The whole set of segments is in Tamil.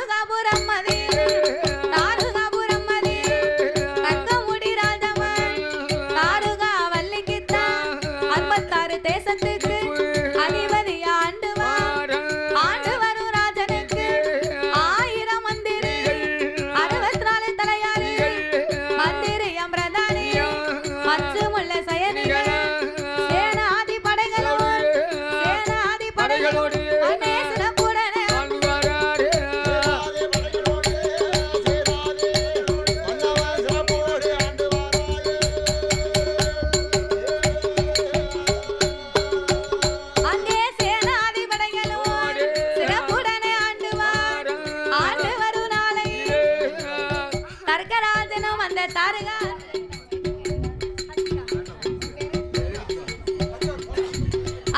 தாருகாபுரம் மதி தாருகாபுரம் மதி தங்கமுடி ராஜவன் தாருகா வள்ளிக்குத்தான் 66 தேசத்துக்கு அதிபதி ஆண்டு வரும் ராஜனுக்கு 1000 மந்திரி 64 தலையாரி மந்திரி அம்ரதானி மச்சுமுள்ள செயலிகள் சேனாதி படைகளோடு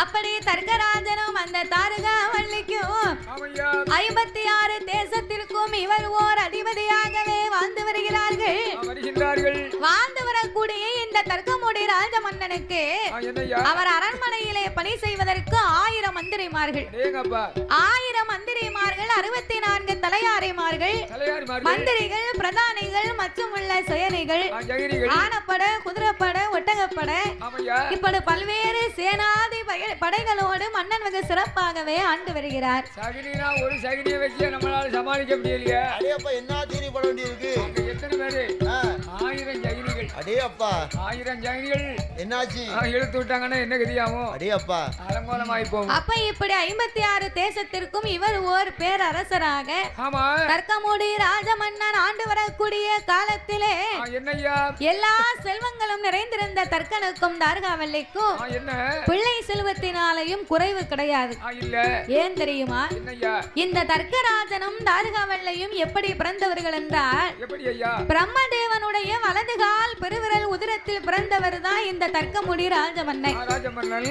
அப்படி தர்க்கராஜனும் அந்த தாரகா வள்ளிக்கும் 56 தேசத்திற்கும் இவர் ஓர் அதிபதியாகவே வாழ்ந்து வருகிறார்கள். வாழ்ந்து வரக்கூடிய இந்த தர்க்கமுடி ராஜ மன்னனுக்கு அவர் அரண்மனையிலே பணி செய்வதற்கு 1000 மந்திரிமார்கள் 64 தலையாரிமார்கள் மந்திரிகள் பிரதானிகள் மற்றும் உள்ள செயலிகள் ஆனப்பட குதிரைப்பட ஒட்டகப்பட இப்படி பல்வேறு சேனாதி படைகளோடு மன்னன் மிக சிறப்பாகவே ஆண்டு வருகிறார். ஒரு சகினியை வச்சு நம்மளால சமாளிக்க முடியலையே. என்ன தீனி பட வேண்டியிருக்கு? எத்தனை பேரு? 1000 சகினிகள். அடே அப்பா 1000 சகினிகள் என்னாச்சு? இழுத்து விட்டாங்கன்னா என்ன கதியாகும்? அடே அப்பா அலங்கோலமாய் போகும். அப்ப இப்படி 56 தேசத்திற்கும் இவர் ஓர் பேரரசராக தர்க்கமுடி ராஜ மன்னன் ஆண்டு வரக்கூடிய காலத்திலே எல்லா செல்வங்களும் நிறைந்திருந்த தர்க்கனுக்கும் தாரகாவல்லிக்கும் பிள்ளை செல்வத்தினாலையும் குறைவு கிடையாது. ஏன் தெரியுமா? இந்த தர்க்கராஜனும் தாரகாவல்லியும் எப்படி பிறந்தவர்கள் என்றால் பிரம்மதேவனுடைய வலதுகால் பெருவிரல் உதிரத்தில் பிறந்தவர் தான் இந்த தர்க்கமுடி ராஜமன்னன்.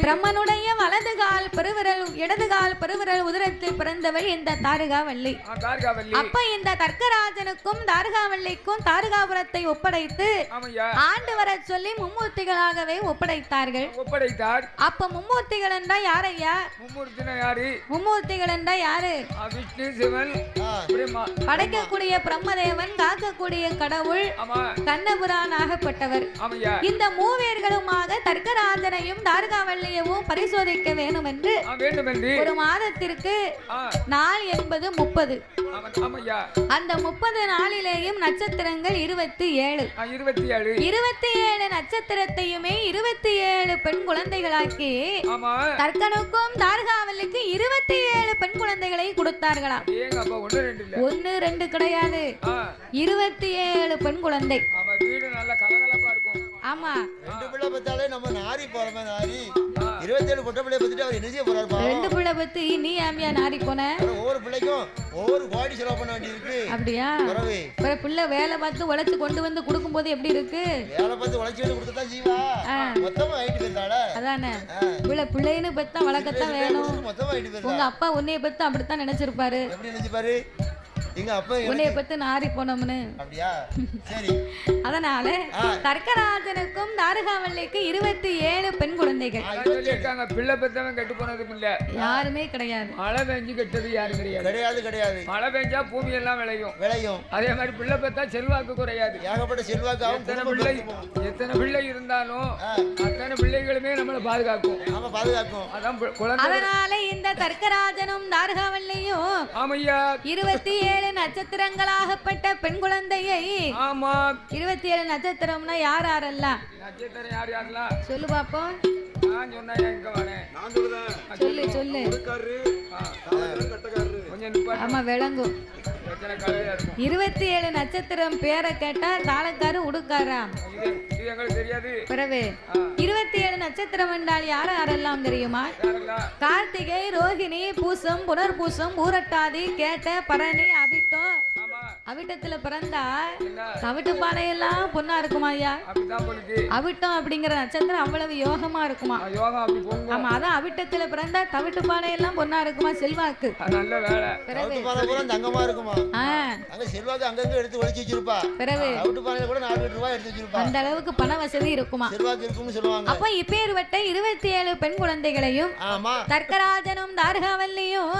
பிரம்மனுடைய வலதுகால் பெருவிரல் இடதுகால் பெருவிரல் உதிரத்தில் பிறந்தவள் இந்த தாரகாவல்லி. அப்ப இந்த தர்க்கராஜனுக்கும் தாரகாவல்லிக்கும் தாரகாபுரத்தை ஒப்படைத்து ஆண்டு வர சொல்லி மும்மூர்த்திகளாகவே ஒப்படைத்தார்கள். அப்ப மும்மூர்த்திகள் என்றா யாரையா? மும்மூர்த்திகள் என்றா யாரு? விஷ்ணு சிவன் படைக்கக்கூடிய பிரம்மதேவன் காக்கக்கூடிய கடவுள் கண்ணபுரானாகப்பட்டவர். இந்த மூவேர்களுமாக தர்க்கராஜனையும் தாரகாவல்லியவும் பரிசோதிக்க வேண்டும் என்று ஒரு மாதத்திற்கு நாள் என்பது 30. அந்த 30 நாளிலேயும் நட்சத்திரங்கள் 27 நட்சத்திரத்தையுமே 27 பெண் குழந்தைகளாக்கி தர்க்கனுக்கும் தாரகாவல்லிக்கு 27 பெண் குழந்தைகளை கொடுத்தார்களாம். 1 2 கிடையாது, 27 பெண் குழந்தை. ஆமா, 2 பிள்ளை பத்தாலே நம்ம நாரி போறோமே. நாரி 27 பொட்ட பிள்ளை பத்திட்டு அவர் என்ன செய்ய போறாரு? 2 பிள்ளை பத்தி நீ ஆமியா நாரி போன? ஒவ்வொரு பிள்ளைக்கும் ஒவ்வொரு கோடி செலவு பண்ண வேண்டி இருக்கு. அப்படியா? பிள்ளை வேலை பார்த்து உழைச்சு கொண்டு வந்து கொடுக்கும் போது எப்படி இருக்கு? வேலை பார்த்து உழைச்சு வந்து கொடுத்தா ஜீவா மொத்தமா ஆயிட்டு போயிருந்தாள. அதானே பிள்ளைன்னு பத்தா வளர்க்கத்தான் வேணும். மொத்தமா ஆயிட்டு போயிருந்தா. உங்க அப்பா உன்னைய பத்தி அப்படித்தான் நினைச்சிருப்பாரு. எப்படி நினைச்சிருப்பாரு? எங்க அப்பா உன்னைய பத்தி நாரி போனோம்னு. அப்படியா? சரி. அதனால தர்க்கராஜனுக்கும் தாரகாவல்லிக்கு 27 பெண் குழந்தைகள். பிள்ளை பெற்றவன் கெட்டு போனதும் இல்ல, யாருமே கிடையாது. மழை பெஞ்சு கெட்டது யாரும் கிடையாது. மழை பெஞ்சா பூமி எல்லாம் விளையும். அதே மாதிரி பிள்ளை பெற்றா செல்வாக்கு குறையாது. ஏகப்பட்ட செல்வாக்கு. எத்தனை பிள்ளை இருந்தாலும் அத்தனை பிள்ளைகளுமே நம்மளை பாதுகாக்கும். அதான் குழந்தை. அதனால இந்த தர்க்கராஜனும் தாரகாவல்லியும் 27 நட்சத்திரங்களாகப்பட்ட பெண் குழந்தையை 27 நட்சத்திரம்னா யார் யாரெல்லாம்? நட்சத்திரம் யாரெல்லாம் சொல்லு பாப்போம். நான் சொன்னேன், எங்க வரேன்? நான் சொல்லுதேன். சொல்லு. ஆமா, விளங்கும். 27 நட்சத்திரம் பேரை கேட்டா தாளக்காரு உடுக்காரா? இது எங்களுக்கு தெரியாது. பிறகு 27 நட்சத்திரம் என்றால் யாரெல்லாம் தெரியுமா? கார்த்திகை, ரோஹிணி, பூசம், புனர்பூசம், பூரட்டாதி, கேட்ட, பரணி, அபிட்டோ, அவிட்டத்துல பிறந்தா தவிட்டு பானையெல்லாம் பொண்ணா இருக்குமா ஐயா? அவிட்டம் அப்படிங்கிற நட்சத்திரம் அவ்வளவு யோகமா இருக்குமா? ஆமா, அதான் அவிட்டத்துல பிறந்தா தவிட்டு பானையெல்லாம் பொண்ணா இருக்குமா செல்வாக்கு. நல்ல வேலை. தங்கமா இருக்குமா? செல்வாக்கு அங்கங்க எடுத்து ஒளிச்சு வச்சிருப்பா. பிறகு தவிட்டு பானையில கூட 4 ரூபாய் எடுத்து வச்சிருப்பா. அந்த அளவுக்கு பண வசதி இருக்குமா? செல்வாக்கு இருக்கும்னு சொல்லுவாங்க. அப்ப இப்பேர்வட்ட 27 பெண் குழந்தைகளையும் தர்க்கராஜனும் தார்காவல்லியும்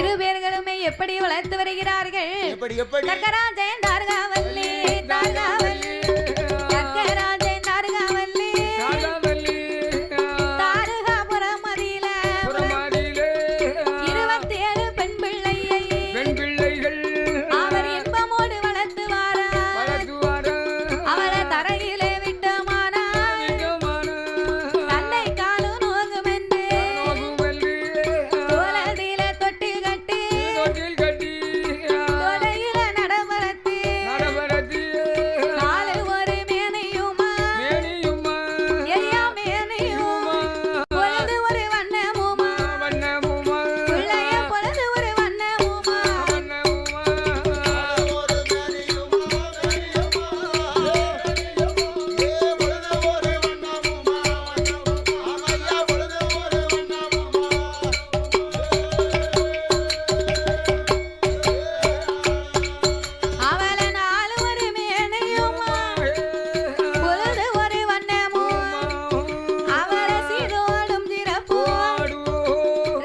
இரு பேர்களுமே எப்படி வளர்த்து வருகிறார்கள்? தர்க்கராஜன் தார்காவல்லி தார்காவல்லி தர்க்கராஜன் தார்காவல்லி தாரகாபுரம் மதியில 27 பெண் பிள்ளைகள் அவர் இன்பமோடு வளர்த்து வாரார். அவரை தரையிலே விட்டமானா தன்னை காலும் நோகும் என்று தோளதில தொட்டில் கட்டி தொடையில நடமரத்தி காலை ஒரு மேனையுமா எரியா மேனையுமா பொழுது ஒரு வண்ணமுமா பிள்ளைய பொழுது ஒரு வண்ணமுமா அவளை நாலு ஒரு மேனையுமா பொழுது ஒரு வண்ணமுமா அவளை சீரோடும் சிறப்போம்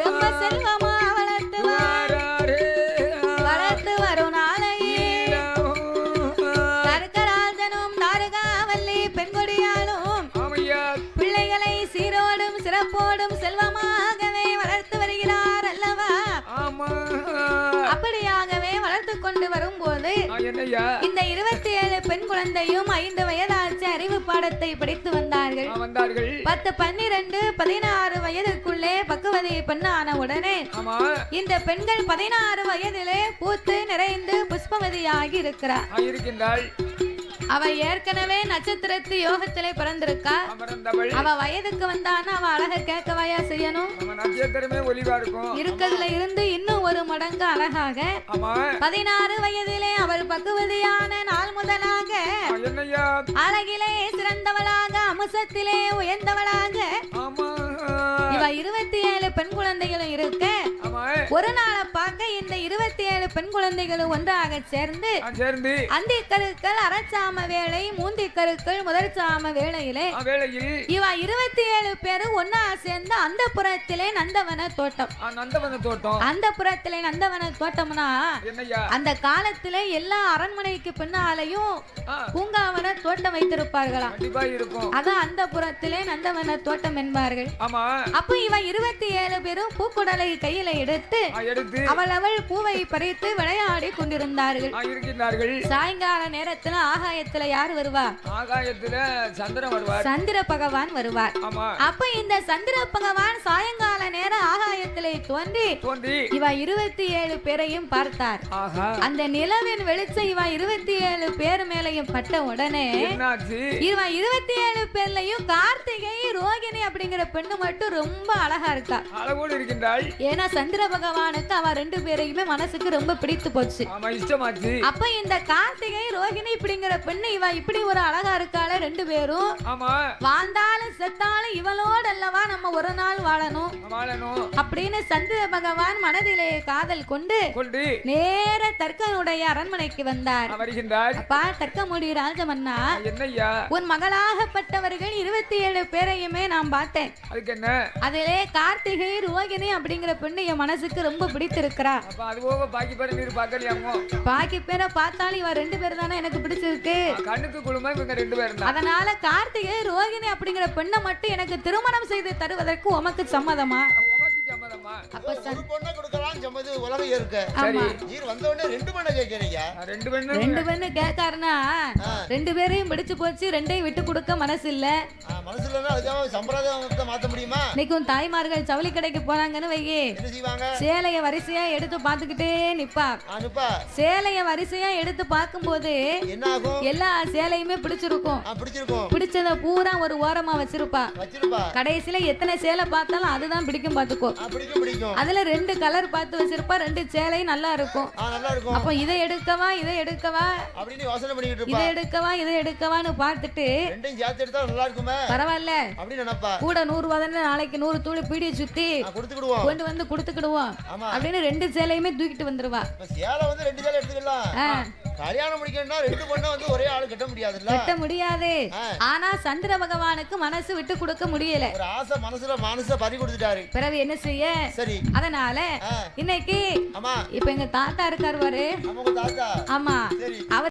ரொம்ப செல்வமா வளர்த்து வரும் நாளையில் தர்க்கராஜனும் தாரகாவல்லி பெண்கொடியாலும் பிள்ளைகளை சீரோடும் சிறப்போடும் செல்வமாகவே வளர்த்து வருகிறார் அல்லவா? அப்படியாகவே வளர்த்து கொண்டு வரும்போது இந்த 27 பெண் குழந்தையும் 5 வயதாச்சு அறிவு பாடத்தை படித்து வந்தார்கள். 10, 12, 16 வயதுக்குள்ளே பக்குவதி பெண்ணான உடனே இந்த பெண்கள் 16 வயதிலே பூத்து நிறைந்து புஷ்பவதியாகி இருக்கிறார். அவ ஏற்கனவே நட்சத்திரத்து யோகத்திலே பிறந்திருக்கா. அவ வயதுக்கு வந்தான்னா அவ அழக கேட்கவாயா செய்யணும்? இருக்கிறதுல இருந்து இன்னும் ஒரு மடங்கு அழகாக 16 வயதிலே அவள் பக்குவதியான நாள் முதலாக அழகிலே சிறந்தவளாக அம்சத்திலே உயர்ந்தவளாக இவ 27 பெண் குழந்தைகளும் இருக்க ஒரு நாளை பார்க்க இந்த 27 பெண் குழந்தைகளும் ஒன்றாக சேர்ந்து அந்தி கருக்கள் அரச்சாம வேளை மூந்தி கருக்கள் முதல் சாம வேளையிலே இவ 27 பேரும் ஒன்னா சேர்ந்து அந்த புறத்திலே நந்தவன தோட்டம். அந்த புறத்திலே நந்தவன தோட்டம்னா அந்த காலத்திலே எல்லா அரண்மனைக்கு பின்னாலையும் பூங்காவன தோட்டம் வைத்திருப்பார்களா. அதான் அந்த புறத்திலே நந்தவன தோட்டம் என்பார்கள். அப்ப இவ 27 பேரும் பூக்குடலை கையில எடுத்து அவள் பூவை பறித்து விளையாடி கொண்டிருந்தார்கள். சாயங்கால நேரத்துல ஆகாயத்துல யார் வருவா? சந்திர பகவான் வருவார். அப்ப இந்த சந்திர பகவான் சாயங்கால நேரம் ஆகாயத்திலே தோன்றி இவ 27 பேரையும் பார்த்தார். அந்த நிலவின் வெளிச்சம் இவ 27 பேர் மேலையும் பட்ட உடனே இவ 27 பேர்லயும் கார்த்திகை ரோகிணி அப்படிங்கிற பெண்ணு மட்டும் ரொம்ப அழகா இருக்கா. ஏன்னா சந்திர பகவானுக்கு அவ 2 பேரையுமே மனசுக்கு ரொம்ப பிடித்து போச்சு. அப்ப இந்த கார்த்திகை ரோகிணி இப்படிங்கிற பெண்ணு இவ இப்படி ஒரு அழகா இருக்கால 2 பேரும் வாழ்ந்தாலும் செத்தாலும் இவளோட அல்லவா நம்ம ஒரு நாள் வாழணும் அப்படின்னு சந்திர பகவான் மனதிலே காதல் கொண்டு நேர தர்க்கனுடைய அரண்மனைக்கு வந்தார். அப்பா தர்க்கமுடி ராஜமன்னா, உன் மகளாகப்பட்டவர்கள் 27 பேரையுமே நான் பார்த்தேன். அதிலே கார்த்திகை ரோகிணி அப்படிங்கிற பெண்ணு என் மனசுக்கு ரொம்ப பிடித்திருக்கிறா. பாக்கி பேரை பார்த்தாலும் இவ 2 பேர் தானே எனக்கு பிடிச்சிருக்கு. அதனால கார்த்திகை ரோகிணி அப்படிங்கிற பெண்ணை மட்டும் எனக்கு திருமணம் செய்து தருவதற்கு உமக்கு சம்மதமா? ரெண்டு பேரையும் பிடிச்சு போச்சு, 2ஐயும் விட்டு கொடுக்க மனசு இல்ல. தாய்மார்கள் ஜவுளி கடைக்கு போனாங்கன்னு வையே, சேலைய வரிசையா எடுத்து பாத்துக்கிட்டே நிப்பா. சேலைய வரிசையா எடுத்து பார்க்கும் போது எல்லா சேலையுமே பிடிச்சிருக்கும். பிடிச்சத பூரா ஒரு ஓரமா வச்சிருப்பா. கடைசியில எத்தனை சேலை பார்த்தாலும் அதுதான் பிடிக்கும் பாத்துக்கோ. பிடிக்கும். அதுல 2 கலர் பார்த்து வச்சிருப்பா, 2 சேலை நல்லா இருக்கும். நல்லா இருக்கும். அப்ப இதை எடுக்கவா இதை எடுக்கவா அப்படின்னு யோசனை பண்ணிட்டு இருப்பா. இதை எடுக்கவா இதை எடுக்கவான்னு பார்த்துட்டு ரெண்டையும் சேர்த்து எடுத்தா நல்லா இருக்குமே பரவாயில்ல அப்படின்னு நினைப்பா. கூட 100 ரூபா தானே, நாளைக்கு 100 தூள் பீடியை சுத்தி கொடுத்துக்கிடுவோம், கொண்டு வந்து கொடுத்துக்கிடுவோம் அப்படின்னு 2 சேலையுமே தூக்கிட்டு வந்துருவா. சேலை வந்து 2 சேலை எடுத்துக்கலாம். கல்யாணம் முடிக்கணும்னா 2 பொண்ணை வந்து ஒரே ஆளு கட்ட முடியாதுல்ல? கட்ட முடியாது. ஆனா சந்திர பகவானுக்கு மனசு விட்டு கொடுக்க முடியல. ஒரு ஆசை மனசுல பறி கொடுத்துட்டாரு. பிறகு என்ன செய்ய? சரி, அதனால இன்னைக்கு இப்ப எங்க தாத்தா இருக்காரு பாரு. தாத்தா. ஆமா, சரி. அவர்